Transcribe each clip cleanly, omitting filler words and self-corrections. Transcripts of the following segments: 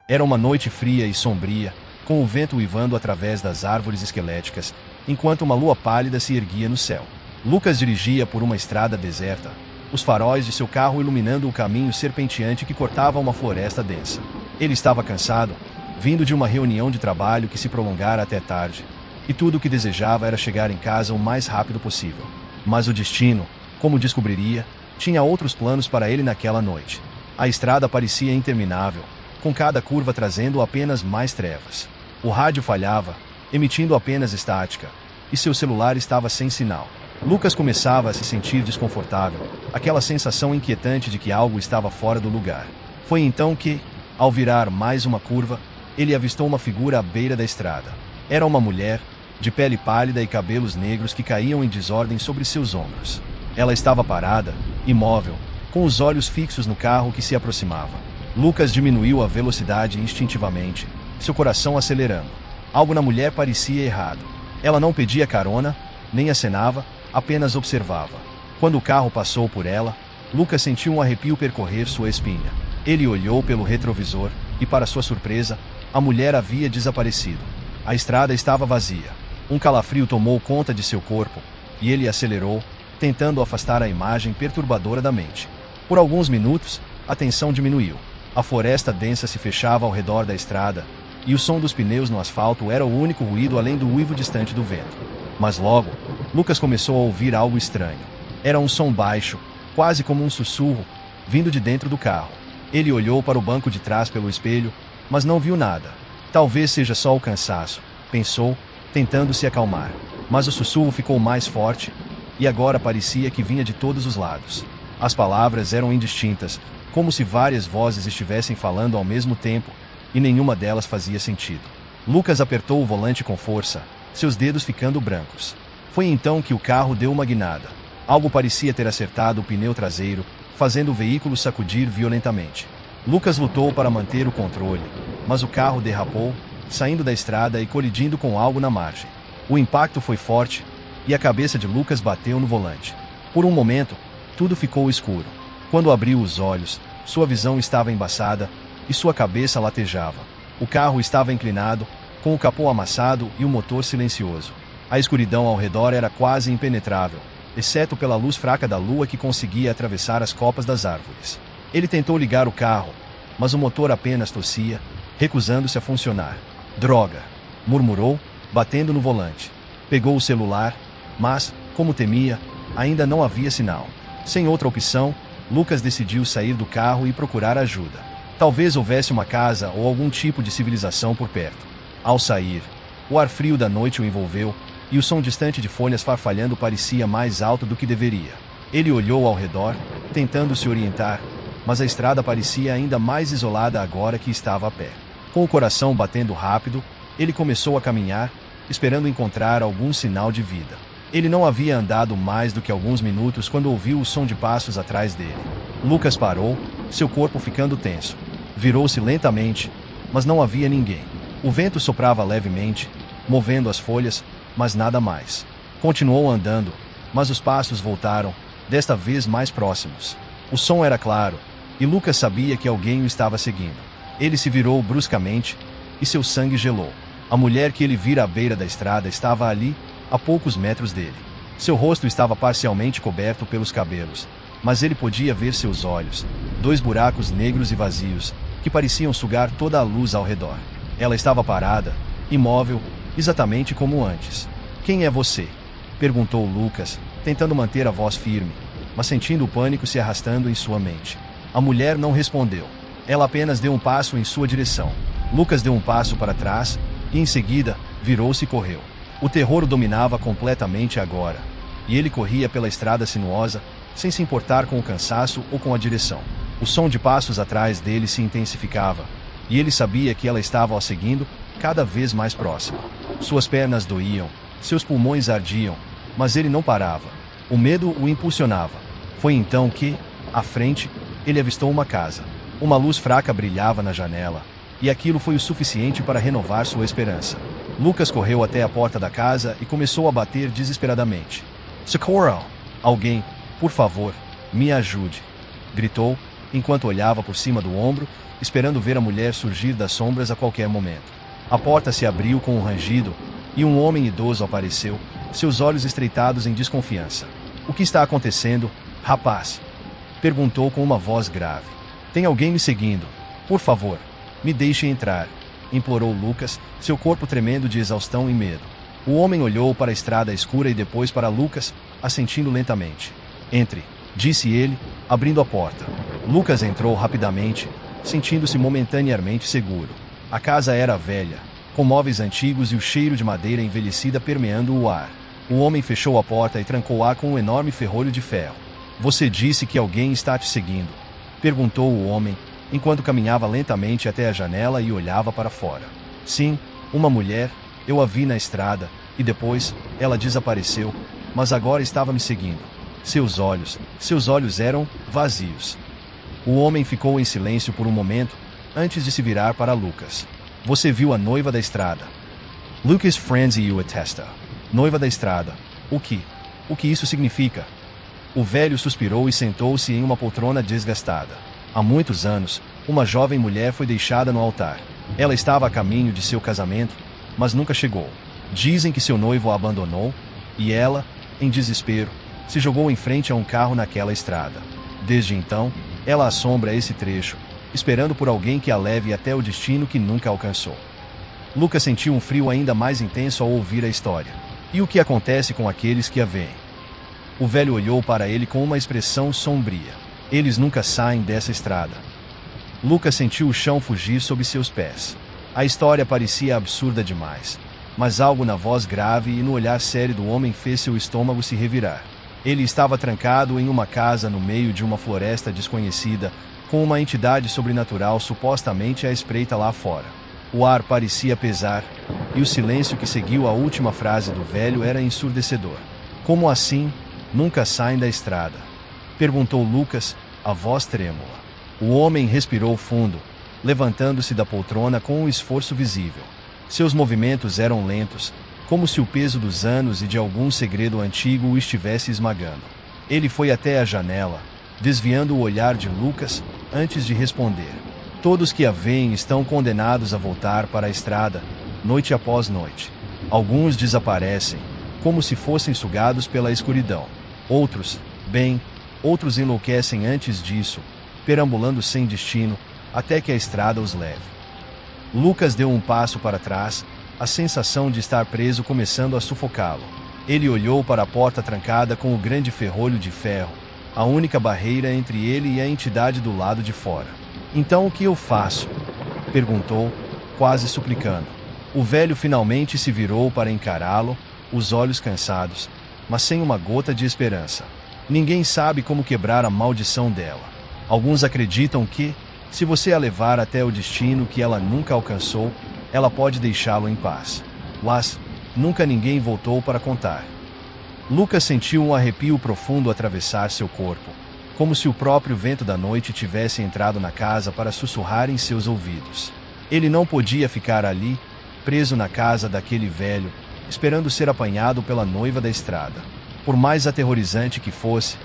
Era uma noite fria e sombria, com o vento uivando através das árvores esqueléticas, enquanto uma lua pálida se erguia no céu. Lucas dirigia por uma estrada deserta, os faróis de seu carro iluminando o caminho serpenteante que cortava uma floresta densa. Ele estava cansado, vindo de uma reunião de trabalho que se prolongara até tarde, e tudo o que desejava era chegar em casa o mais rápido possível. Mas o destino, como descobriria, tinha outros planos para ele naquela noite. A estrada parecia interminável, com cada curva trazendo apenas mais trevas. O rádio falhava, emitindo apenas estática, e seu celular estava sem sinal. Lucas começava a se sentir desconfortável, aquela sensação inquietante de que algo estava fora do lugar. Foi então que, ao virar mais uma curva, ele avistou uma figura à beira da estrada. Era uma mulher, de pele pálida e cabelos negros que caíam em desordem sobre seus ombros. Ela estava parada, imóvel, com os olhos fixos no carro que se aproximava. Lucas diminuiu a velocidade instintivamente, seu coração acelerando. Algo na mulher parecia errado. Ela não pedia carona, nem acenava, apenas observava. Quando o carro passou por ela, Lucas sentiu um arrepio percorrer sua espinha. Ele olhou pelo retrovisor e, para sua surpresa, a mulher havia desaparecido. A estrada estava vazia. Um calafrio tomou conta de seu corpo, e ele acelerou, tentando afastar a imagem perturbadora da mente. Por alguns minutos, a tensão diminuiu. A floresta densa se fechava ao redor da estrada, e o som dos pneus no asfalto era o único ruído além do uivo distante do vento. Mas logo, Lucas começou a ouvir algo estranho. Era um som baixo, quase como um sussurro, vindo de dentro do carro. Ele olhou para o banco de trás pelo espelho, mas não viu nada. Talvez seja só o cansaço, pensou, tentando se acalmar. Mas o sussurro ficou mais forte, e agora parecia que vinha de todos os lados. As palavras eram indistintas, como se várias vozes estivessem falando ao mesmo tempo, e nenhuma delas fazia sentido. Lucas apertou o volante com força, seus dedos ficando brancos. Foi então que o carro deu uma guinada. Algo parecia ter acertado o pneu traseiro, fazendo o veículo sacudir violentamente. Lucas lutou para manter o controle, mas o carro derrapou, saindo da estrada e colidindo com algo na margem. O impacto foi forte, e a cabeça de Lucas bateu no volante. Por um momento, tudo ficou escuro. Quando abriu os olhos, sua visão estava embaçada, e sua cabeça latejava. O carro estava inclinado, com o capô amassado e o motor silencioso. A escuridão ao redor era quase impenetrável, exceto pela luz fraca da lua que conseguia atravessar as copas das árvores. Ele tentou ligar o carro, mas o motor apenas tossia, recusando-se a funcionar. Droga! Murmurou, batendo no volante. Pegou o celular, mas, como temia, ainda não havia sinal. Sem outra opção, Lucas decidiu sair do carro e procurar ajuda. Talvez houvesse uma casa ou algum tipo de civilização por perto. Ao sair, o ar frio da noite o envolveu, e o som distante de folhas farfalhando parecia mais alto do que deveria. Ele olhou ao redor, tentando se orientar, mas a estrada parecia ainda mais isolada agora que estava a pé. Com o coração batendo rápido, ele começou a caminhar, esperando encontrar algum sinal de vida. Ele não havia andado mais do que alguns minutos quando ouviu o som de passos atrás dele. Lucas parou, seu corpo ficando tenso. Virou-se lentamente, mas não havia ninguém. O vento soprava levemente, movendo as folhas, mas nada mais. Continuou andando, mas os passos voltaram, desta vez mais próximos. O som era claro, e Lucas sabia que alguém o estava seguindo. Ele se virou bruscamente, e seu sangue gelou. A mulher que ele vira à beira da estrada estava ali, a poucos metros dele. Seu rosto estava parcialmente coberto pelos cabelos, mas ele podia ver seus olhos, dois buracos negros e vazios, que pareciam sugar toda a luz ao redor. Ela estava parada, imóvel, exatamente como antes. "Quem é você?" perguntou Lucas, tentando manter a voz firme, mas sentindo o pânico se arrastando em sua mente. A mulher não respondeu. Ela apenas deu um passo em sua direção. Lucas deu um passo para trás, e em seguida, virou-se e correu. O terror o dominava completamente agora, e ele corria pela estrada sinuosa, sem se importar com o cansaço ou com a direção. O som de passos atrás dele se intensificava, e ele sabia que ela estava o seguindo, cada vez mais próxima. Suas pernas doíam, seus pulmões ardiam, mas ele não parava. O medo o impulsionava. Foi então que, à frente, ele avistou uma casa. Uma luz fraca brilhava na janela, e aquilo foi o suficiente para renovar sua esperança. Lucas correu até a porta da casa e começou a bater desesperadamente. "Socorro! Alguém, por favor, me ajude!" gritou, enquanto olhava por cima do ombro, esperando ver a mulher surgir das sombras a qualquer momento. A porta se abriu com um rangido, e um homem idoso apareceu, seus olhos estreitados em desconfiança. "O que está acontecendo, rapaz?" perguntou com uma voz grave. "Tem alguém me seguindo. Por favor, me deixe entrar", implorou Lucas, seu corpo tremendo de exaustão e medo. O homem olhou para a estrada escura e depois para Lucas, assentindo lentamente. "Entre", disse ele, abrindo a porta. Lucas entrou rapidamente, sentindo-se momentaneamente seguro. A casa era velha, com móveis antigos e o cheiro de madeira envelhecida permeando o ar. O homem fechou a porta e trancou-a com um enorme ferrolho de ferro. "Você disse que alguém está te seguindo?" perguntou o homem, enquanto caminhava lentamente até a janela e olhava para fora. "Sim, uma mulher, eu a vi na estrada, e depois, ela desapareceu, mas agora estava me seguindo." Seus olhos eram vazios. O homem ficou em silêncio por um momento, antes de se virar para Lucas. "Você viu a noiva da estrada?" Lucas Franzi o atesta. "Noiva da estrada. O que isso significa?" O velho suspirou e sentou-se em uma poltrona desgastada. "Há muitos anos, uma jovem mulher foi deixada no altar. Ela estava a caminho de seu casamento, mas nunca chegou. Dizem que seu noivo a abandonou, e ela, em desespero, se jogou em frente a um carro naquela estrada. Desde então, ela assombra esse trecho, esperando por alguém que a leve até o destino que nunca alcançou." Lucas sentiu um frio ainda mais intenso ao ouvir a história. "E o que acontece com aqueles que a veem?" O velho olhou para ele com uma expressão sombria. "Eles nunca saem dessa estrada." Lucas sentiu o chão fugir sob seus pés. A história parecia absurda demais, mas algo na voz grave e no olhar sério do homem fez seu estômago se revirar. Ele estava trancado em uma casa no meio de uma floresta desconhecida, com uma entidade sobrenatural supostamente à espreita lá fora. O ar parecia pesar, e o silêncio que seguiu a última frase do velho era ensurdecedor. "Como assim, nunca saem da estrada?" perguntou Lucas, a voz trêmula. O homem respirou fundo, levantando-se da poltrona com um esforço visível. Seus movimentos eram lentos, como se o peso dos anos e de algum segredo antigo o estivesse esmagando. Ele foi até a janela, desviando o olhar de Lucas, antes de responder. "Todos que a veem estão condenados a voltar para a estrada, noite após noite. Alguns desaparecem, como se fossem sugados pela escuridão. Outros enlouquecem antes disso, perambulando sem destino, até que a estrada os leve." Lucas deu um passo para trás, a sensação de estar preso começando a sufocá-lo. Ele olhou para a porta trancada com o grande ferrolho de ferro, a única barreira entre ele e a entidade do lado de fora. "Então o que eu faço?" perguntou, quase suplicando. O velho finalmente se virou para encará-lo, os olhos cansados, mas sem uma gota de esperança. "Ninguém sabe como quebrar a maldição dela. Alguns acreditam que, se você a levar até o destino que ela nunca alcançou, ela pode deixá-lo em paz. Mas nunca ninguém voltou para contar." Lucas sentiu um arrepio profundo atravessar seu corpo, como se o próprio vento da noite tivesse entrado na casa para sussurrar em seus ouvidos. Ele não podia ficar ali, preso na casa daquele velho, esperando ser apanhado pela noiva da estrada. Por mais aterrorizante que fosse,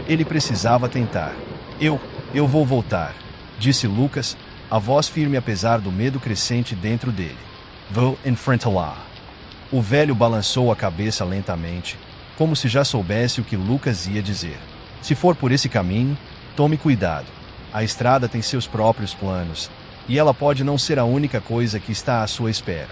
ele precisava tentar. Eu vou voltar", disse Lucas, a voz firme apesar do medo crescente dentro dele. "Vou enfrentá-la." O velho balançou a cabeça lentamente, como se já soubesse o que Lucas ia dizer. "Se for por esse caminho, tome cuidado. A estrada tem seus próprios planos, e ela pode não ser a única coisa que está à sua espera."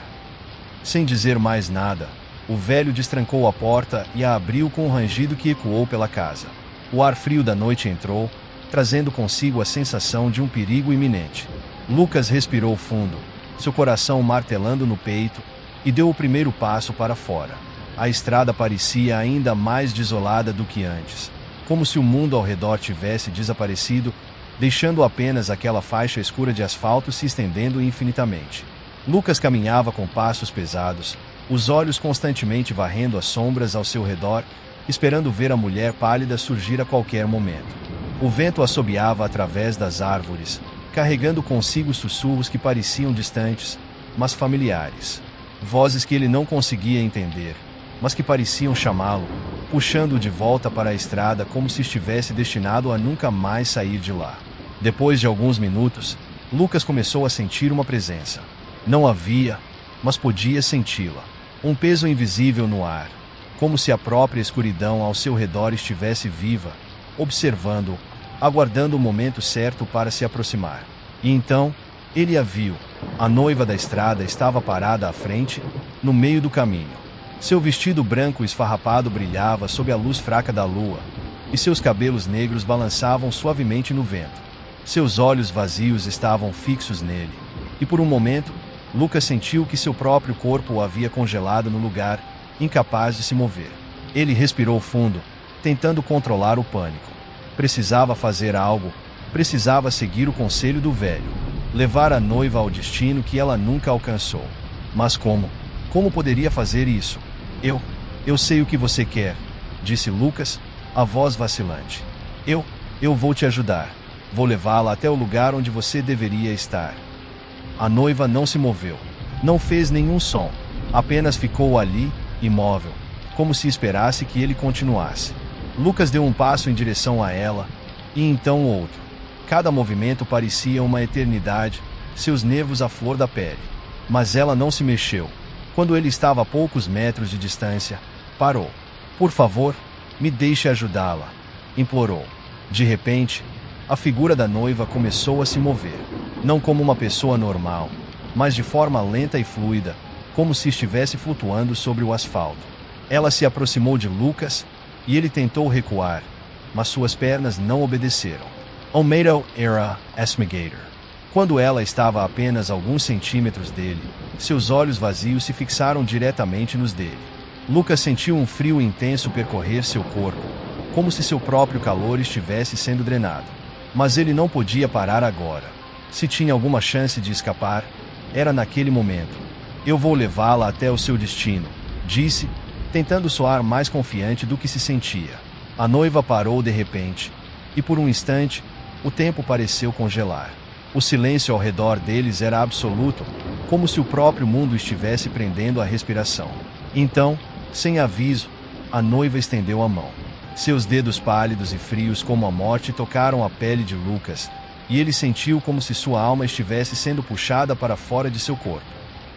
Sem dizer mais nada, o velho destrancou a porta e a abriu com um rangido que ecoou pela casa. O ar frio da noite entrou, trazendo consigo a sensação de um perigo iminente. Lucas respirou fundo, seu coração martelando no peito, e deu o primeiro passo para fora. A estrada parecia ainda mais desolada do que antes, como se o mundo ao redor tivesse desaparecido, deixando apenas aquela faixa escura de asfalto se estendendo infinitamente. Lucas caminhava com passos pesados, os olhos constantemente varrendo as sombras ao seu redor, esperando ver a mulher pálida surgir a qualquer momento. O vento assobiava através das árvores, carregando consigo sussurros que pareciam distantes, mas familiares. Vozes que ele não conseguia entender, mas que pareciam chamá-lo, puxando-o de volta para a estrada como se estivesse destinado a nunca mais sair de lá. Depois de alguns minutos, Lucas começou a sentir uma presença. Não havia, mas podia senti-la. Um peso invisível no ar, como se a própria escuridão ao seu redor estivesse viva, observando-o, aguardando o momento certo para se aproximar. E então, ele a viu. A noiva da estrada estava parada à frente, no meio do caminho. Seu vestido branco esfarrapado brilhava sob a luz fraca da lua, e seus cabelos negros balançavam suavemente no vento. Seus olhos vazios estavam fixos nele, e por um momento, Lucas sentiu que seu próprio corpo o havia congelado no lugar, incapaz de se mover. Ele respirou fundo, tentando controlar o pânico. Precisava fazer algo, precisava seguir o conselho do velho, levar a noiva ao destino que ela nunca alcançou. Mas como? Como poderia fazer isso? Eu sei o que você quer, disse Lucas, a voz vacilante. Eu vou te ajudar. Vou levá-la até o lugar onde você deveria estar. A noiva não se moveu. Não fez nenhum som. Apenas ficou ali, imóvel, como se esperasse que ele continuasse. Lucas deu um passo em direção a ela, e então outro. Cada movimento parecia uma eternidade, seus nervos à flor da pele. Mas ela não se mexeu. Quando ele estava a poucos metros de distância, parou. Por favor, me deixe ajudá-la, implorou. De repente, a figura da noiva começou a se mover, não como uma pessoa normal, mas de forma lenta e fluida, como se estivesse flutuando sobre o asfalto. Ela se aproximou de Lucas, e ele tentou recuar, mas suas pernas não obedeceram. Almeida era Esmigator. Quando ela estava a apenas alguns centímetros dele, seus olhos vazios se fixaram diretamente nos dele. Lucas sentiu um frio intenso percorrer seu corpo, como se seu próprio calor estivesse sendo drenado. Mas ele não podia parar agora. Se tinha alguma chance de escapar, era naquele momento. Eu vou levá-la até o seu destino, disse, tentando soar mais confiante do que se sentia. A noiva parou de repente, e por um instante, o tempo pareceu congelar. O silêncio ao redor deles era absoluto, como se o próprio mundo estivesse prendendo a respiração. Então, sem aviso, a noiva estendeu a mão. Seus dedos pálidos e frios como a morte tocaram a pele de Lucas, e ele sentiu como se sua alma estivesse sendo puxada para fora de seu corpo.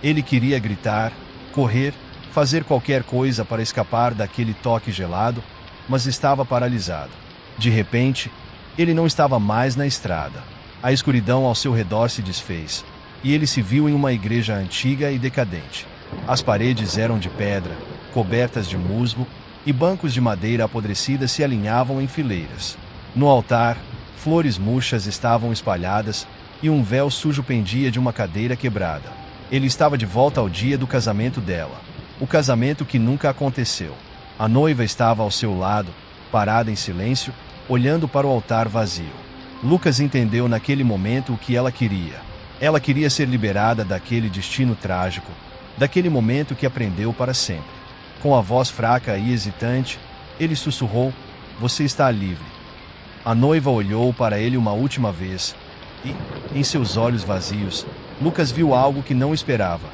Ele queria gritar, correr, fazer qualquer coisa para escapar daquele toque gelado, mas estava paralisado. De repente, ele não estava mais na estrada. A escuridão ao seu redor se desfez, e ele se viu em uma igreja antiga e decadente. As paredes eram de pedra, cobertas de musgo, e bancos de madeira apodrecida se alinhavam em fileiras. No altar, flores murchas estavam espalhadas, e um véu sujo pendia de uma cadeira quebrada. Ele estava de volta ao dia do casamento dela. O casamento que nunca aconteceu. A noiva estava ao seu lado, parada em silêncio, olhando para o altar vazio. Lucas entendeu naquele momento o que ela queria. Ela queria ser liberada daquele destino trágico, daquele momento que aprendeu para sempre. Com a voz fraca e hesitante, ele sussurrou: "Você está livre." A noiva olhou para ele uma última vez, e, em seus olhos vazios, Lucas viu algo que não esperava: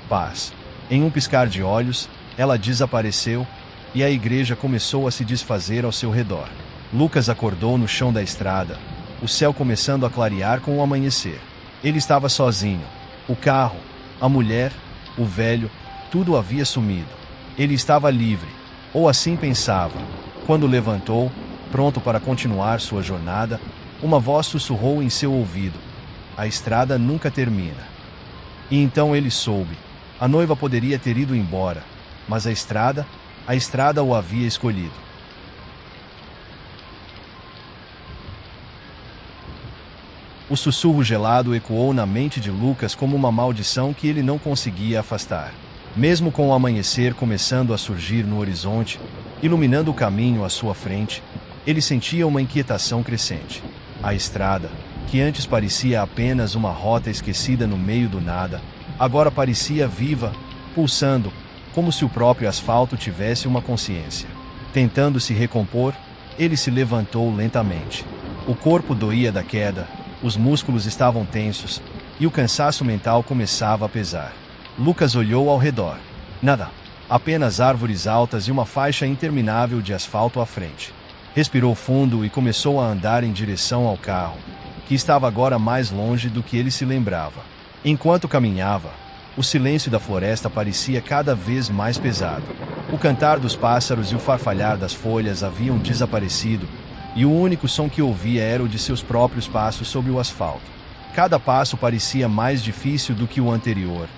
paz. Em um piscar de olhos, ela desapareceu, e a igreja começou a se desfazer ao seu redor. Lucas acordou no chão da estrada, o céu começando a clarear com o amanhecer. Ele estava sozinho. O carro, a mulher, o velho, tudo havia sumido. Ele estava livre, ou assim pensava. Quando levantou, pronto para continuar sua jornada, uma voz sussurrou em seu ouvido: "A estrada nunca termina." E então ele soube. A noiva poderia ter ido embora, mas a estrada o havia escolhido. O sussurro gelado ecoou na mente de Lucas como uma maldição que ele não conseguia afastar. Mesmo com o amanhecer começando a surgir no horizonte, iluminando o caminho à sua frente, ele sentia uma inquietação crescente. A estrada, que antes parecia apenas uma rota esquecida no meio do nada, agora parecia viva, pulsando, como se o próprio asfalto tivesse uma consciência. Tentando se recompor, ele se levantou lentamente. O corpo doía da queda, os músculos estavam tensos, e o cansaço mental começava a pesar. Lucas olhou ao redor. Nada. Apenas árvores altas e uma faixa interminável de asfalto à frente. Respirou fundo e começou a andar em direção ao carro, que estava agora mais longe do que ele se lembrava. Enquanto caminhava, o silêncio da floresta parecia cada vez mais pesado. O cantar dos pássaros e o farfalhar das folhas haviam desaparecido, e o único som que ouvia era o de seus próprios passos sobre o asfalto. Cada passo parecia mais difícil do que o anterior,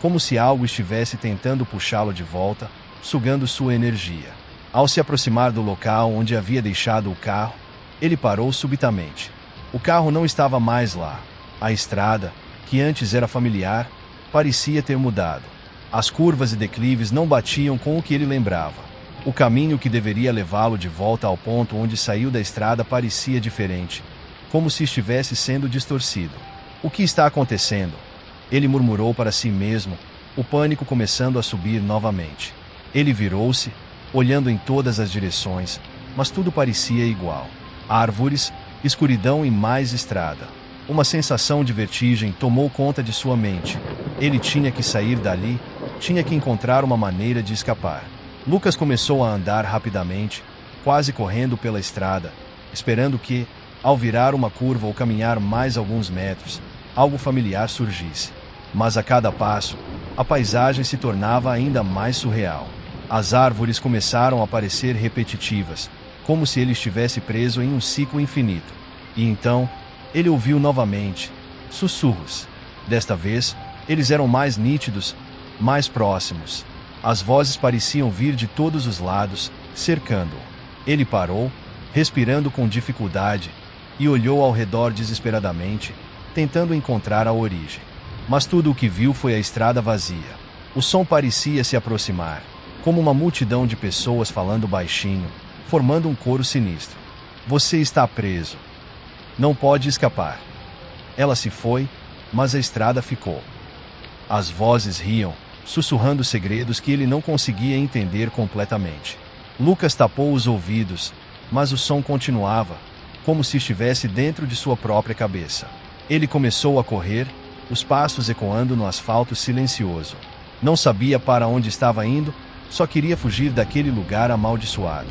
como se algo estivesse tentando puxá-lo de volta, sugando sua energia. Ao se aproximar do local onde havia deixado o carro, ele parou subitamente. O carro não estava mais lá. A estrada, que antes era familiar, parecia ter mudado. As curvas e declives não batiam com o que ele lembrava. O caminho que deveria levá-lo de volta ao ponto onde saiu da estrada parecia diferente, como se estivesse sendo distorcido. O que está acontecendo? Ele murmurou para si mesmo, o pânico começando a subir novamente. Ele virou-se, olhando em todas as direções, mas tudo parecia igual. Árvores, escuridão e mais estrada. Uma sensação de vertigem tomou conta de sua mente. Ele tinha que sair dali, tinha que encontrar uma maneira de escapar. Lucas começou a andar rapidamente, quase correndo pela estrada, esperando que, ao virar uma curva ou caminhar mais alguns metros, algo familiar surgisse. Mas a cada passo, a paisagem se tornava ainda mais surreal. As árvores começaram a parecer repetitivas, como se ele estivesse preso em um ciclo infinito. E então, ele ouviu novamente sussurros. Desta vez, eles eram mais nítidos, mais próximos. As vozes pareciam vir de todos os lados, cercando-o. Ele parou, respirando com dificuldade, e olhou ao redor desesperadamente, tentando encontrar a origem. Mas tudo o que viu foi a estrada vazia. O som parecia se aproximar, como uma multidão de pessoas falando baixinho, formando um coro sinistro. Você está preso. Não pode escapar. Ela se foi, mas a estrada ficou. As vozes riam, sussurrando segredos que ele não conseguia entender completamente. Lucas tapou os ouvidos, mas o som continuava, como se estivesse dentro de sua própria cabeça. Ele começou a correr, os passos ecoando no asfalto silencioso. Não sabia para onde estava indo, só queria fugir daquele lugar amaldiçoado.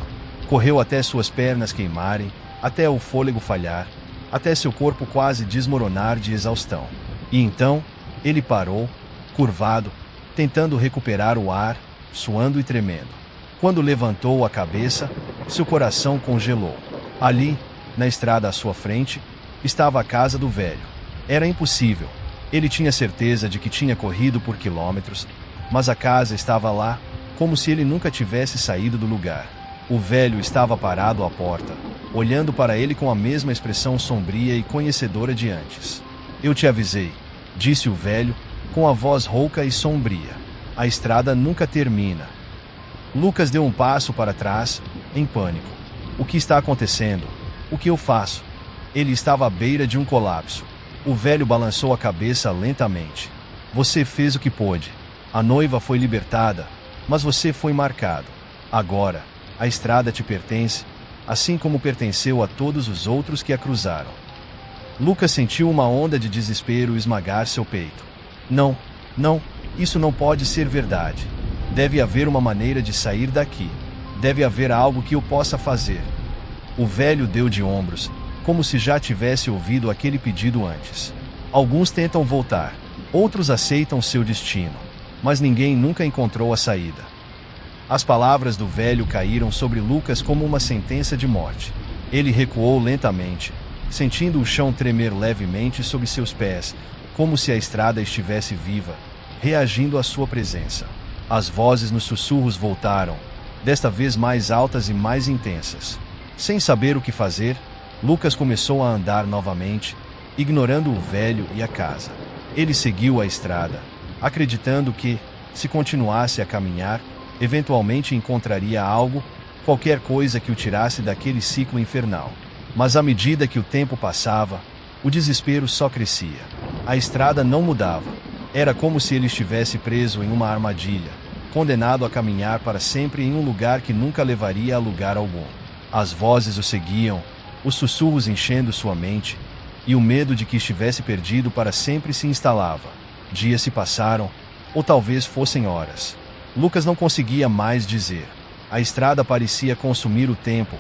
Correu até suas pernas queimarem, até o fôlego falhar, até seu corpo quase desmoronar de exaustão. E então, ele parou, curvado, tentando recuperar o ar, suando e tremendo. Quando levantou a cabeça, seu coração congelou. Ali, na estrada à sua frente, estava a casa do velho. Era impossível. Ele tinha certeza de que tinha corrido por quilômetros, mas a casa estava lá, como se ele nunca tivesse saído do lugar. O velho estava parado à porta, olhando para ele com a mesma expressão sombria e conhecedora de antes. Eu te avisei, disse o velho, com a voz rouca e sombria. A estrada nunca termina. Lucas deu um passo para trás, em pânico. O que está acontecendo? O que eu faço? Ele estava à beira de um colapso. O velho balançou a cabeça lentamente. Você fez o que pôde. A noiva foi libertada, mas você foi marcado. Agora, a estrada te pertence, assim como pertenceu a todos os outros que a cruzaram. Lucas sentiu uma onda de desespero esmagar seu peito. Não, não, isso não pode ser verdade. Deve haver uma maneira de sair daqui. Deve haver algo que eu possa fazer. O velho deu de ombros, como se já tivesse ouvido aquele pedido antes. Alguns tentam voltar, outros aceitam seu destino, mas ninguém nunca encontrou a saída. As palavras do velho caíram sobre Lucas como uma sentença de morte. Ele recuou lentamente, sentindo o chão tremer levemente sob seus pés, como se a estrada estivesse viva, reagindo à sua presença. As vozes nos sussurros voltaram, desta vez mais altas e mais intensas. Sem saber o que fazer, Lucas começou a andar novamente, ignorando o velho e a casa. Ele seguiu a estrada, acreditando que, se continuasse a caminhar, eventualmente encontraria algo, qualquer coisa que o tirasse daquele ciclo infernal. Mas à medida que o tempo passava, o desespero só crescia. A estrada não mudava. Era como se ele estivesse preso em uma armadilha, condenado a caminhar para sempre em um lugar que nunca levaria a lugar algum. As vozes o seguiam, os sussurros enchendo sua mente, e o medo de que estivesse perdido para sempre se instalava. Dias se passaram, ou talvez fossem horas. Lucas não conseguia mais dizer. A estrada parecia consumir o tempo,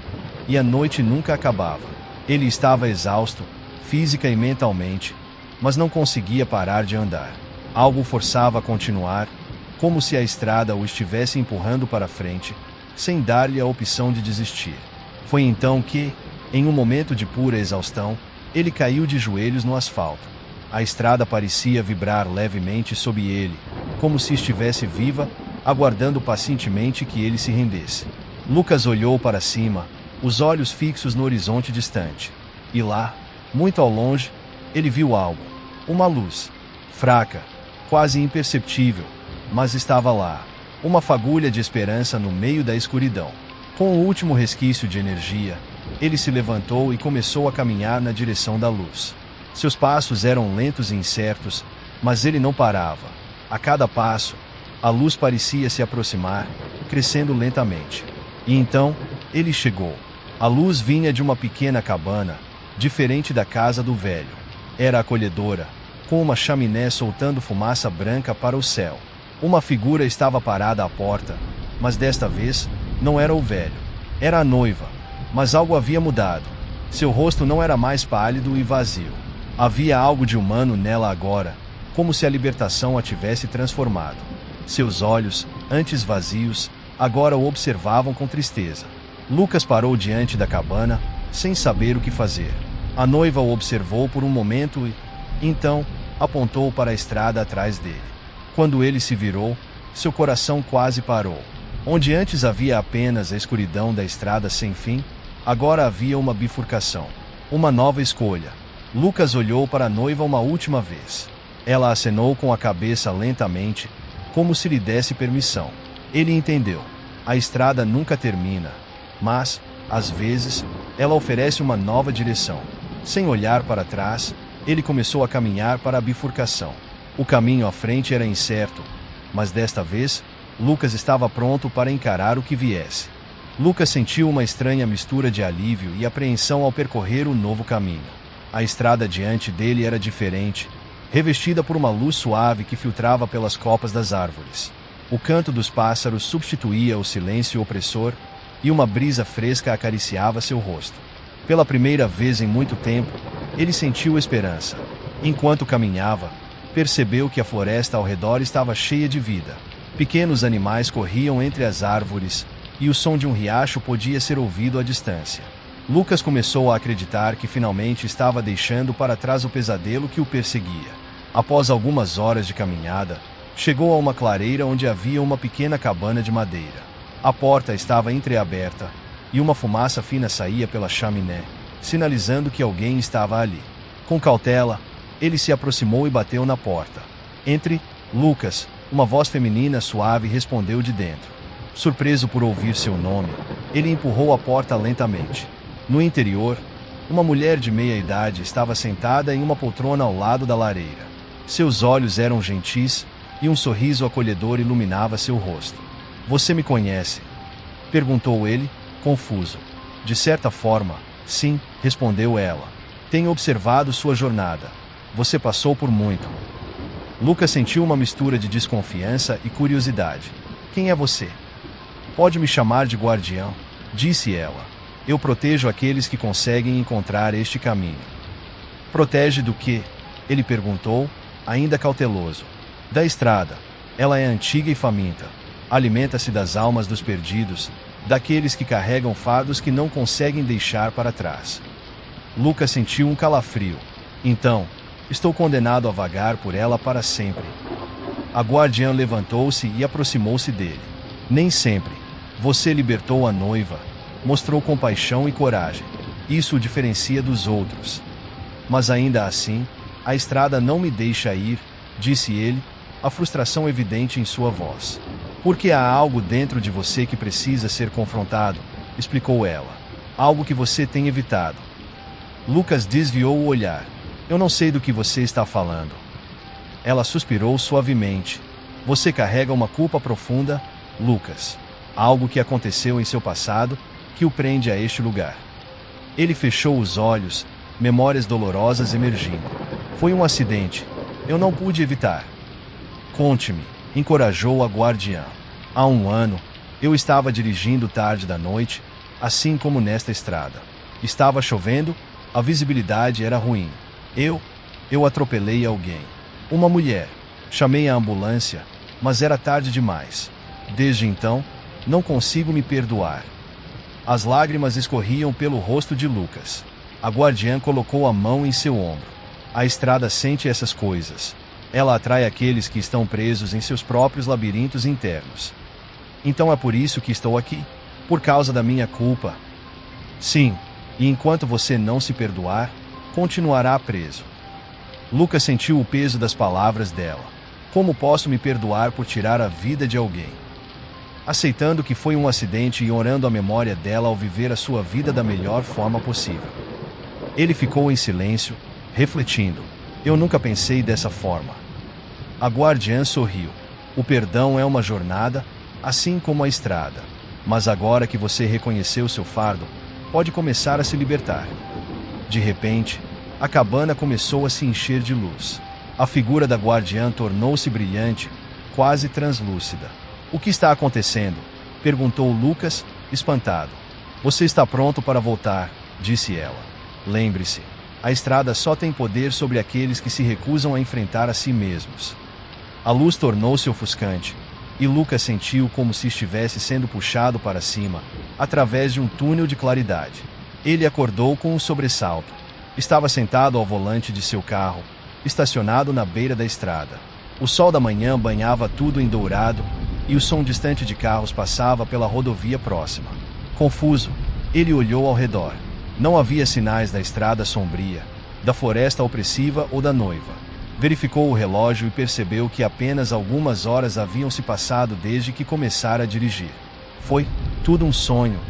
e a noite nunca acabava. Ele estava exausto, física e mentalmente, mas não conseguia parar de andar. Algo o forçava a continuar, como se a estrada o estivesse empurrando para frente, sem dar-lhe a opção de desistir. Foi então que, em um momento de pura exaustão, ele caiu de joelhos no asfalto. A estrada parecia vibrar levemente sob ele, como se estivesse viva, aguardando pacientemente que ele se rendesse. Lucas olhou para cima, os olhos fixos no horizonte distante. E lá, muito ao longe, ele viu algo. Uma luz. Fraca, quase imperceptível, mas estava lá. Uma fagulha de esperança no meio da escuridão. Com o último resquício de energia, ele se levantou e começou a caminhar na direção da luz. Seus passos eram lentos e incertos, mas ele não parava. A cada passo, a luz parecia se aproximar, crescendo lentamente. E então, ele chegou. A luz vinha de uma pequena cabana, diferente da casa do velho. Era acolhedora, com uma chaminé soltando fumaça branca para o céu. Uma figura estava parada à porta, mas desta vez, não era o velho. Era a noiva, mas algo havia mudado. Seu rosto não era mais pálido e vazio. Havia algo de humano nela agora, como se a libertação a tivesse transformado. Seus olhos, antes vazios, agora o observavam com tristeza. Lucas parou diante da cabana, sem saber o que fazer. A noiva o observou por um momento e, então, apontou para a estrada atrás dele. Quando ele se virou, seu coração quase parou. Onde antes havia apenas a escuridão da estrada sem fim, agora havia uma bifurcação. Uma nova escolha. Lucas olhou para a noiva uma última vez. Ela acenou com a cabeça lentamente, como se lhe desse permissão. Ele entendeu. A estrada nunca termina, mas, às vezes, ela oferece uma nova direção. Sem olhar para trás, ele começou a caminhar para a bifurcação. O caminho à frente era incerto, mas desta vez, Lucas estava pronto para encarar o que viesse. Lucas sentiu uma estranha mistura de alívio e apreensão ao percorrer o novo caminho. A estrada diante dele era diferente, revestida por uma luz suave que filtrava pelas copas das árvores. O canto dos pássaros substituía o silêncio opressor, e uma brisa fresca acariciava seu rosto. Pela primeira vez em muito tempo, ele sentiu esperança. Enquanto caminhava, percebeu que a floresta ao redor estava cheia de vida. Pequenos animais corriam entre as árvores, e o som de um riacho podia ser ouvido à distância. Lucas começou a acreditar que finalmente estava deixando para trás o pesadelo que o perseguia. Após algumas horas de caminhada, chegou a uma clareira onde havia uma pequena cabana de madeira. A porta estava entreaberta, e uma fumaça fina saía pela chaminé, sinalizando que alguém estava ali. Com cautela, ele se aproximou e bateu na porta. Entre, Lucas, uma voz feminina suave respondeu de dentro. Surpreso por ouvir seu nome, ele empurrou a porta lentamente. No interior, uma mulher de meia idade estava sentada em uma poltrona ao lado da lareira. Seus olhos eram gentis, e um sorriso acolhedor iluminava seu rosto. "Você me conhece?" perguntou ele, confuso. "De certa forma, sim", respondeu ela. "Tenho observado sua jornada. Você passou por muito." Lucas sentiu uma mistura de desconfiança e curiosidade. "Quem é você?" "Pode me chamar de guardião", disse ela. "Eu protejo aqueles que conseguem encontrar este caminho." "Protege do quê?" ele perguntou, ainda cauteloso. "Da estrada. Ela é antiga e faminta. Alimenta-se das almas dos perdidos, daqueles que carregam fardos que não conseguem deixar para trás." Lucas sentiu um calafrio. "Então, estou condenado a vagar por ela para sempre." A guardiã levantou-se e aproximou-se dele. "Nem sempre. Você libertou a noiva, mostrou compaixão e coragem. Isso o diferencia dos outros. Mas ainda assim, a estrada não me deixa ir", disse ele, a frustração evidente em sua voz. "Porque há algo dentro de você que precisa ser confrontado", explicou ela. "Algo que você tem evitado." Lucas desviou o olhar. "Eu não sei do que você está falando." Ela suspirou suavemente. "Você carrega uma culpa profunda, Lucas. Algo que aconteceu em seu passado, que o prende a este lugar." Ele fechou os olhos, memórias dolorosas emergindo. "Foi um acidente. Eu não pude evitar." "Conte-me", encorajou a guardiã. "Há um ano, eu estava dirigindo tarde da noite, assim como nesta estrada. Estava chovendo, A visibilidade era ruim. Eu atropelei alguém. Uma mulher. Chamei a ambulância, mas era tarde demais. Desde então, não consigo me perdoar. As lágrimas escorriam pelo rosto de Lucas. A guardiã colocou a mão em seu ombro. A estrada sente essas coisas. Ela atrai aqueles que estão presos em seus próprios labirintos internos. Então é por isso que estou aqui. Por causa da minha culpa. Sim, e enquanto você não se perdoar, continuará preso. Lucas sentiu o peso das palavras dela. Como posso me perdoar por tirar a vida de alguém? Aceitando que foi um acidente e orando a memória dela ao viver a sua vida da melhor forma possível. Ele ficou em silêncio, refletindo. Eu nunca pensei dessa forma. A guardiã sorriu. O perdão é uma jornada, assim como a estrada. Mas agora que você reconheceu seu fardo, pode começar a se libertar. De repente, a cabana começou a se encher de luz. A figura da guardiã tornou-se brilhante, quase translúcida. O que está acontecendo? Perguntou Lucas, espantado. Você está pronto para voltar, disse ela. Lembre-se, a estrada só tem poder sobre aqueles que se recusam a enfrentar a si mesmos. A luz tornou-se ofuscante, e Lucas sentiu como se estivesse sendo puxado para cima, através de um túnel de claridade. Ele acordou com um sobressalto. Estava sentado ao volante de seu carro, estacionado na beira da estrada. O sol da manhã banhava tudo em dourado, e o som distante de carros passava pela rodovia próxima. Confuso, ele olhou ao redor. Não havia sinais da estrada sombria, da floresta opressiva ou da noiva. Verificou o relógio e percebeu que apenas algumas horas haviam se passado desde que começara a dirigir. Foi tudo um sonho,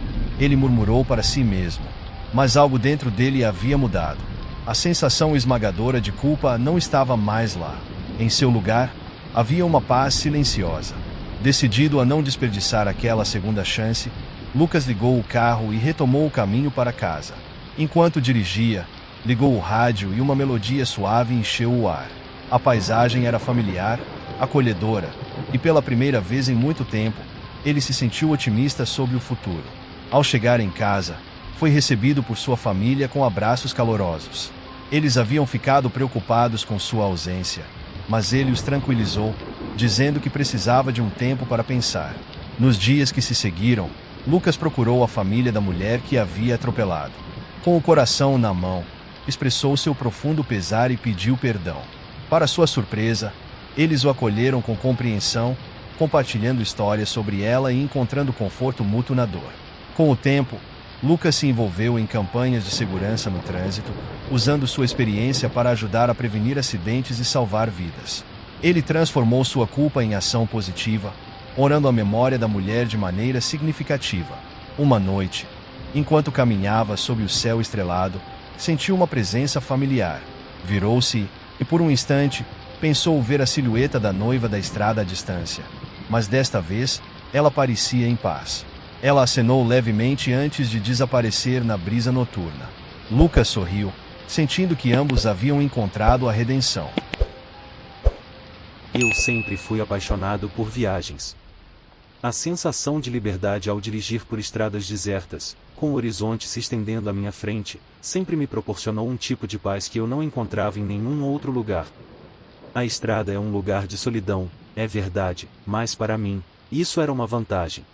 ele murmurou para si mesmo. Mas algo dentro dele havia mudado. A sensação esmagadora de culpa não estava mais lá. Em seu lugar, havia uma paz silenciosa. Decidido a não desperdiçar aquela segunda chance, Lucas ligou o carro e retomou o caminho para casa. Enquanto dirigia, ligou o rádio e uma melodia suave encheu o ar. A paisagem era familiar, acolhedora, e pela primeira vez em muito tempo, ele se sentiu otimista sobre o futuro. Ao chegar em casa, foi recebido por sua família com abraços calorosos. Eles haviam ficado preocupados com sua ausência, mas ele os tranquilizou, dizendo que precisava de um tempo para pensar. Nos dias que se seguiram, Lucas procurou a família da mulher que havia atropelado. Com o coração na mão, expressou seu profundo pesar e pediu perdão. Para sua surpresa, eles o acolheram com compreensão, compartilhando histórias sobre ela e encontrando conforto mútuo na dor. Com o tempo, Lucas se envolveu em campanhas de segurança no trânsito, usando sua experiência para ajudar a prevenir acidentes e salvar vidas. Ele transformou sua culpa em ação positiva, orando a memória da mulher de maneira significativa. Uma noite, enquanto caminhava sob o céu estrelado, sentiu uma presença familiar. Virou-se e, por um instante, pensou ver a silhueta da noiva da estrada à distância. Mas desta vez, ela parecia em paz. Ela acenou levemente antes de desaparecer na brisa noturna. Lucas sorriu, sentindo que ambos haviam encontrado a redenção. Eu sempre fui apaixonado por viagens. A sensação de liberdade ao dirigir por estradas desertas, com o horizonte se estendendo à minha frente, sempre me proporcionou um tipo de paz que eu não encontrava em nenhum outro lugar. A estrada é um lugar de solidão, é verdade, mas para mim, isso era uma vantagem.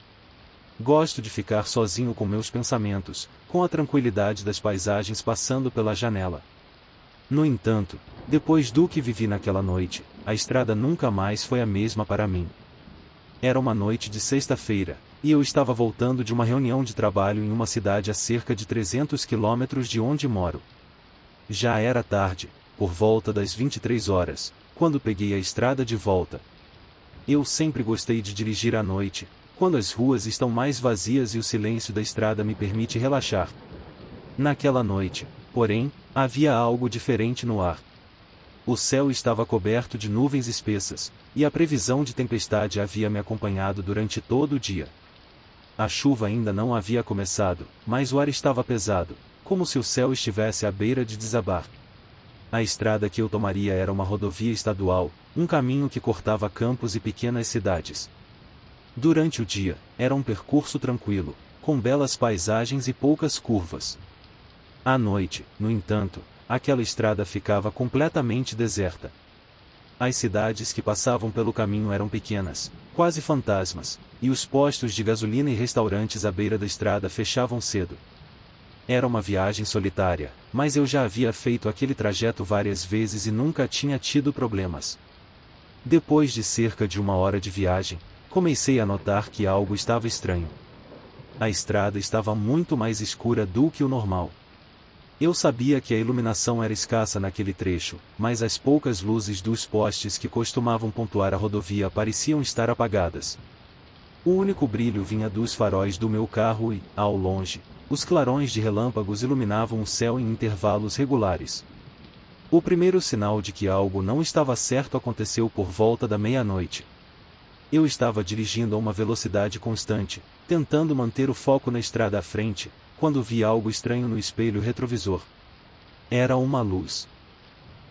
Gosto de ficar sozinho com meus pensamentos, com a tranquilidade das paisagens passando pela janela. No entanto, depois do que vivi naquela noite, a estrada nunca mais foi a mesma para mim. Era uma noite de sexta-feira, e eu estava voltando de uma reunião de trabalho em uma cidade a cerca de 300 quilômetros de onde moro. Já era tarde, por volta das 23 horas, quando peguei a estrada de volta. Eu sempre gostei de dirigir à noite, quando as ruas estão mais vazias e o silêncio da estrada me permite relaxar. Naquela noite, porém, havia algo diferente no ar. O céu estava coberto de nuvens espessas, e a previsão de tempestade havia me acompanhado durante todo o dia. A chuva ainda não havia começado, mas o ar estava pesado, como se o céu estivesse à beira de desabar. A estrada que eu tomaria era uma rodovia estadual, um caminho que cortava campos e pequenas cidades. Durante o dia, era um percurso tranquilo, com belas paisagens e poucas curvas. À noite, no entanto, aquela estrada ficava completamente deserta. As cidades que passavam pelo caminho eram pequenas, quase fantasmas, e os postos de gasolina e restaurantes à beira da estrada fechavam cedo. Era uma viagem solitária, mas eu já havia feito aquele trajeto várias vezes e nunca tinha tido problemas. Depois de cerca de 1 hora de viagem, comecei a notar que algo estava estranho. A estrada estava muito mais escura do que o normal. Eu sabia que a iluminação era escassa naquele trecho, mas as poucas luzes dos postes que costumavam pontuar a rodovia pareciam estar apagadas. O único brilho vinha dos faróis do meu carro e, ao longe, os clarões de relâmpagos iluminavam o céu em intervalos regulares. O primeiro sinal de que algo não estava certo aconteceu por volta da meia-noite. Eu estava dirigindo a uma velocidade constante, tentando manter o foco na estrada à frente, quando vi algo estranho no espelho retrovisor. Era uma luz.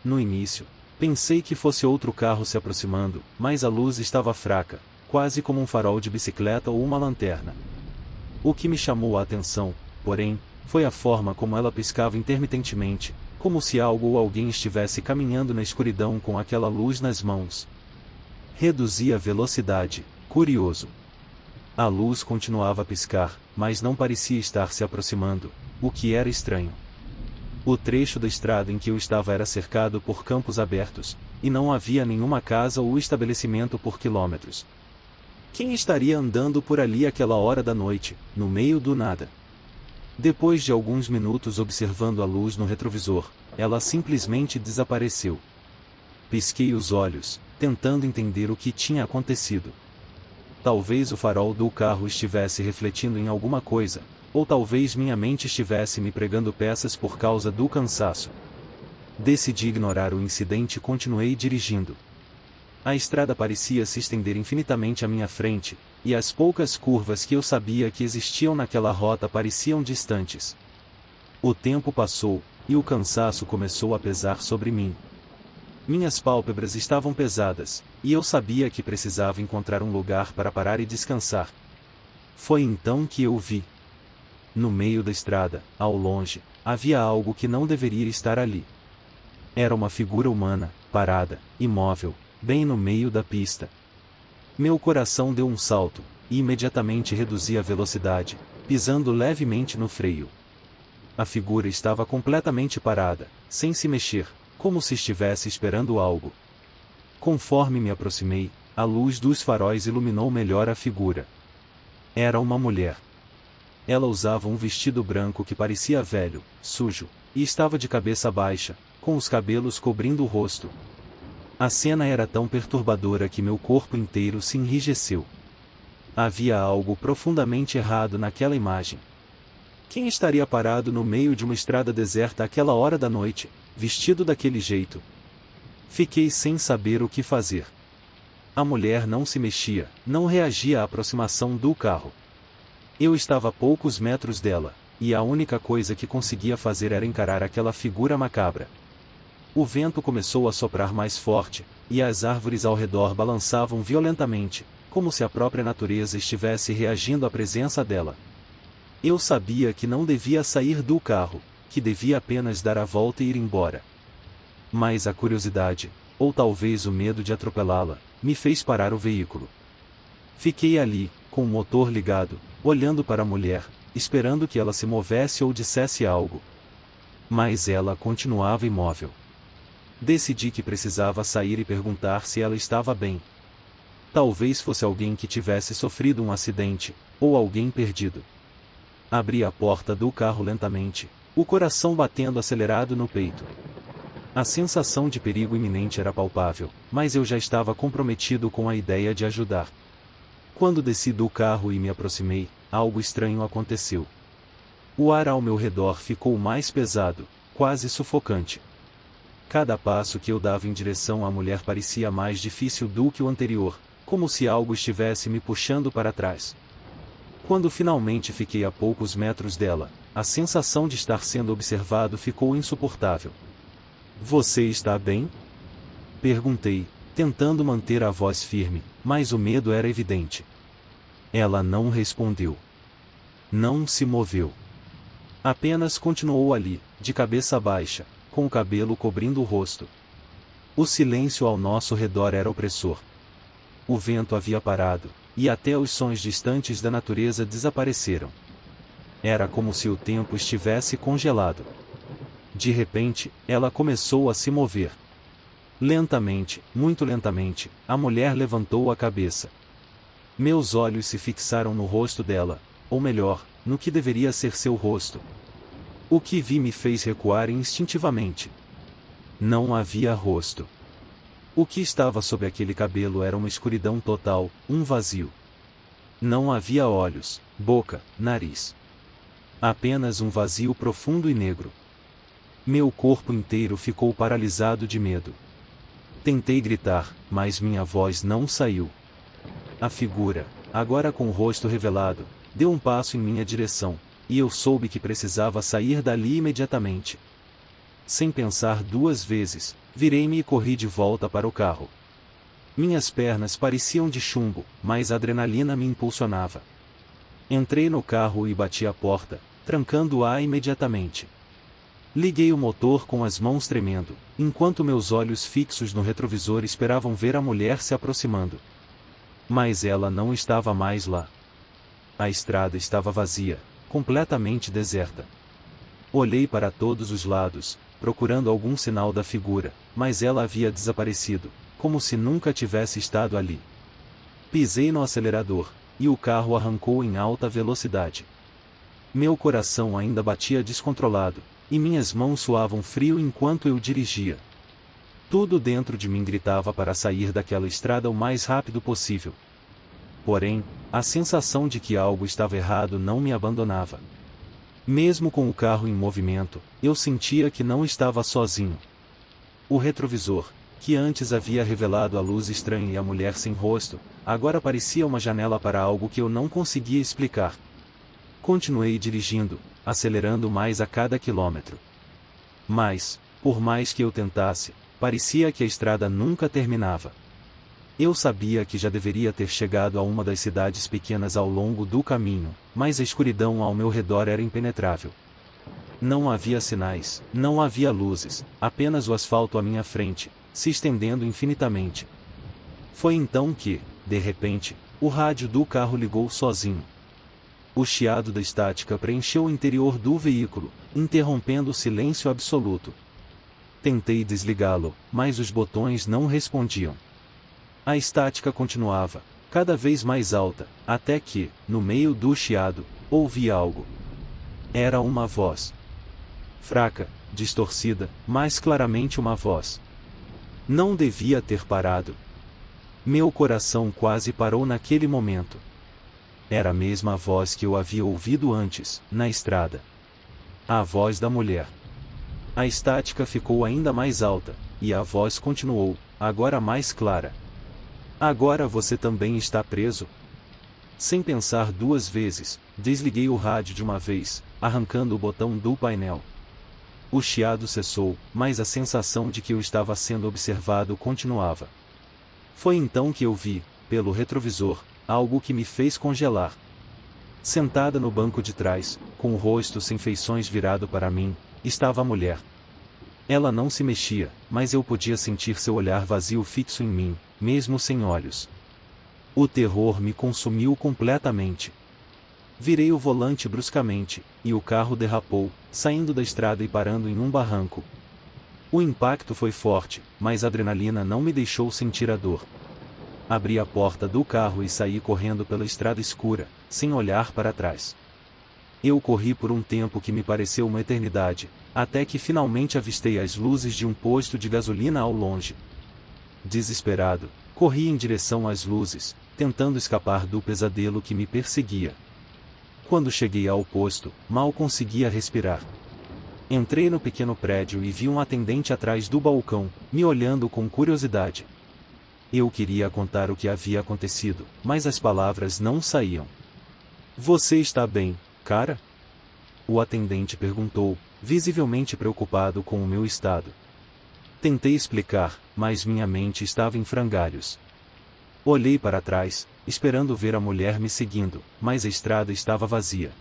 No início, pensei que fosse outro carro se aproximando, mas a luz estava fraca, quase como um farol de bicicleta ou uma lanterna. O que me chamou a atenção, porém, foi a forma como ela piscava intermitentemente, como se algo ou alguém estivesse caminhando na escuridão com aquela luz nas mãos. Reduzi a velocidade, curioso. A luz continuava a piscar, mas não parecia estar se aproximando, o que era estranho. O trecho da estrada em que eu estava era cercado por campos abertos, e não havia nenhuma casa ou estabelecimento por quilômetros. Quem estaria andando por ali àquela hora da noite, no meio do nada? Depois de alguns minutos observando a luz no retrovisor, ela simplesmente desapareceu. Pisquei os olhos, tentando entender o que tinha acontecido. Talvez o farol do carro estivesse refletindo em alguma coisa, ou talvez minha mente estivesse me pregando peças por causa do cansaço. Decidi ignorar o incidente e continuei dirigindo. A estrada parecia se estender infinitamente à minha frente, e as poucas curvas que eu sabia que existiam naquela rota pareciam distantes. O tempo passou, e o cansaço começou a pesar sobre mim. Minhas pálpebras estavam pesadas, e eu sabia que precisava encontrar um lugar para parar e descansar. Foi então que eu vi. No meio da estrada, ao longe, havia algo que não deveria estar ali. Era uma figura humana, parada, imóvel, bem no meio da pista. Meu coração deu um salto, e imediatamente reduzi a velocidade, pisando levemente no freio. A figura estava completamente parada, sem se mexer, como se estivesse esperando algo. Conforme me aproximei, a luz dos faróis iluminou melhor a figura. Era uma mulher. Ela usava um vestido branco que parecia velho, sujo, e estava de cabeça baixa, com os cabelos cobrindo o rosto. A cena era tão perturbadora que meu corpo inteiro se enrijeceu. Havia algo profundamente errado naquela imagem. Quem estaria parado no meio de uma estrada deserta àquela hora da noite, vestido daquele jeito? Fiquei sem saber o que fazer. A mulher não se mexia, não reagia à aproximação do carro. Eu estava a poucos metros dela, e a única coisa que conseguia fazer era encarar aquela figura macabra. O vento começou a soprar mais forte, e as árvores ao redor balançavam violentamente, como se a própria natureza estivesse reagindo à presença dela. Eu sabia que não devia sair do carro, que devia apenas dar a volta e ir embora. Mas a curiosidade, ou talvez o medo de atropelá-la, me fez parar o veículo. Fiquei ali, com o motor ligado, olhando para a mulher, esperando que ela se movesse ou dissesse algo. Mas ela continuava imóvel. Decidi que precisava sair e perguntar se ela estava bem. Talvez fosse alguém que tivesse sofrido um acidente, ou alguém perdido. Abri a porta do carro lentamente, o coração batendo acelerado no peito. A sensação de perigo iminente era palpável, mas eu já estava comprometido com a ideia de ajudar. Quando desci do carro e me aproximei, algo estranho aconteceu. O ar ao meu redor ficou mais pesado, quase sufocante. Cada passo que eu dava em direção à mulher parecia mais difícil do que o anterior, como se algo estivesse me puxando para trás. Quando finalmente fiquei a poucos metros dela, a sensação de estar sendo observado ficou insuportável. "Você está bem?" perguntei, tentando manter a voz firme, mas o medo era evidente. Ela não respondeu. Não se moveu. Apenas continuou ali, de cabeça baixa, com o cabelo cobrindo o rosto. O silêncio ao nosso redor era opressor. O vento havia parado, e até os sons distantes da natureza desapareceram. Era como se o tempo estivesse congelado. De repente, ela começou a se mover. Lentamente, muito lentamente, a mulher levantou a cabeça. Meus olhos se fixaram no rosto dela, ou melhor, no que deveria ser seu rosto. O que vi me fez recuar instintivamente. Não havia rosto. O que estava sob aquele cabelo era uma escuridão total, um vazio. Não havia olhos, boca, nariz. Apenas um vazio profundo e negro. Meu corpo inteiro ficou paralisado de medo. Tentei gritar, mas minha voz não saiu. A figura, agora com o rosto revelado, deu um passo em minha direção, e eu soube que precisava sair dali imediatamente. Sem pensar duas vezes, virei-me e corri de volta para o carro. Minhas pernas pareciam de chumbo, mas a adrenalina me impulsionava. Entrei no carro e bati a porta, trancando-a imediatamente. Liguei o motor com as mãos tremendo, enquanto meus olhos fixos no retrovisor esperavam ver a mulher se aproximando. Mas ela não estava mais lá. A estrada estava vazia, completamente deserta. Olhei para todos os lados, procurando algum sinal da figura, mas ela havia desaparecido, como se nunca tivesse estado ali. Pisei no acelerador, e o carro arrancou em alta velocidade. Meu coração ainda batia descontrolado, e minhas mãos suavam frio enquanto eu dirigia. Tudo dentro de mim gritava para sair daquela estrada o mais rápido possível. Porém, a sensação de que algo estava errado não me abandonava. Mesmo com o carro em movimento, eu sentia que não estava sozinho. O retrovisor, que antes havia revelado a luz estranha e a mulher sem rosto, agora parecia uma janela para algo que eu não conseguia explicar. Continuei dirigindo, acelerando mais a cada quilômetro. Mas, por mais que eu tentasse, parecia que a estrada nunca terminava. Eu sabia que já deveria ter chegado a uma das cidades pequenas ao longo do caminho, mas a escuridão ao meu redor era impenetrável. Não havia sinais, não havia luzes, apenas o asfalto à minha frente, se estendendo infinitamente. Foi então que, de repente, o rádio do carro ligou sozinho. O chiado da estática preencheu o interior do veículo, interrompendo o silêncio absoluto. Tentei desligá-lo, mas os botões não respondiam. A estática continuava, cada vez mais alta, até que, no meio do chiado, ouvi algo. Era uma voz. Fraca, distorcida, mas claramente uma voz. Não devia ter parado. Meu coração quase parou naquele momento. Era a mesma voz que eu havia ouvido antes, na estrada. A voz da mulher. A estática ficou ainda mais alta, e a voz continuou, agora mais clara. Agora você também está preso? Sem pensar duas vezes, desliguei o rádio de uma vez, arrancando o botão do painel. O chiado cessou, mas a sensação de que eu estava sendo observado continuava. Foi então que eu vi, pelo retrovisor, algo que me fez congelar. Sentada no banco de trás, com o rosto sem feições virado para mim, estava a mulher. Ela não se mexia, mas eu podia sentir seu olhar vazio fixo em mim, mesmo sem olhos. O terror me consumiu completamente. Virei o volante bruscamente, e o carro derrapou, saindo da estrada e parando em um barranco. O impacto foi forte, mas a adrenalina não me deixou sentir a dor. Abri a porta do carro e saí correndo pela estrada escura, sem olhar para trás. Eu corri por um tempo que me pareceu uma eternidade, até que finalmente avistei as luzes de um posto de gasolina ao longe. Desesperado, corri em direção às luzes, tentando escapar do pesadelo que me perseguia. Quando cheguei ao posto, mal conseguia respirar. Entrei no pequeno prédio e vi um atendente atrás do balcão, me olhando com curiosidade. Eu queria contar o que havia acontecido, mas as palavras não saíam. Você está bem, cara? O atendente perguntou, visivelmente preocupado com o meu estado. Tentei explicar, mas minha mente estava em frangalhos. Olhei para trás, esperando ver a mulher me seguindo, mas a estrada estava vazia.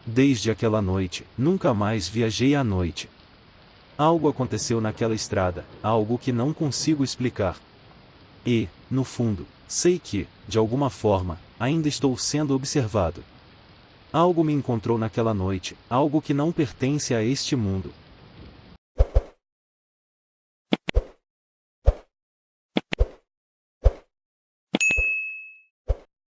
Desde aquela noite, nunca mais viajei à noite. Algo aconteceu naquela estrada, algo que não consigo explicar. E, no fundo, sei que, de alguma forma, ainda estou sendo observado. Algo me encontrou naquela noite, algo que não pertence a este mundo.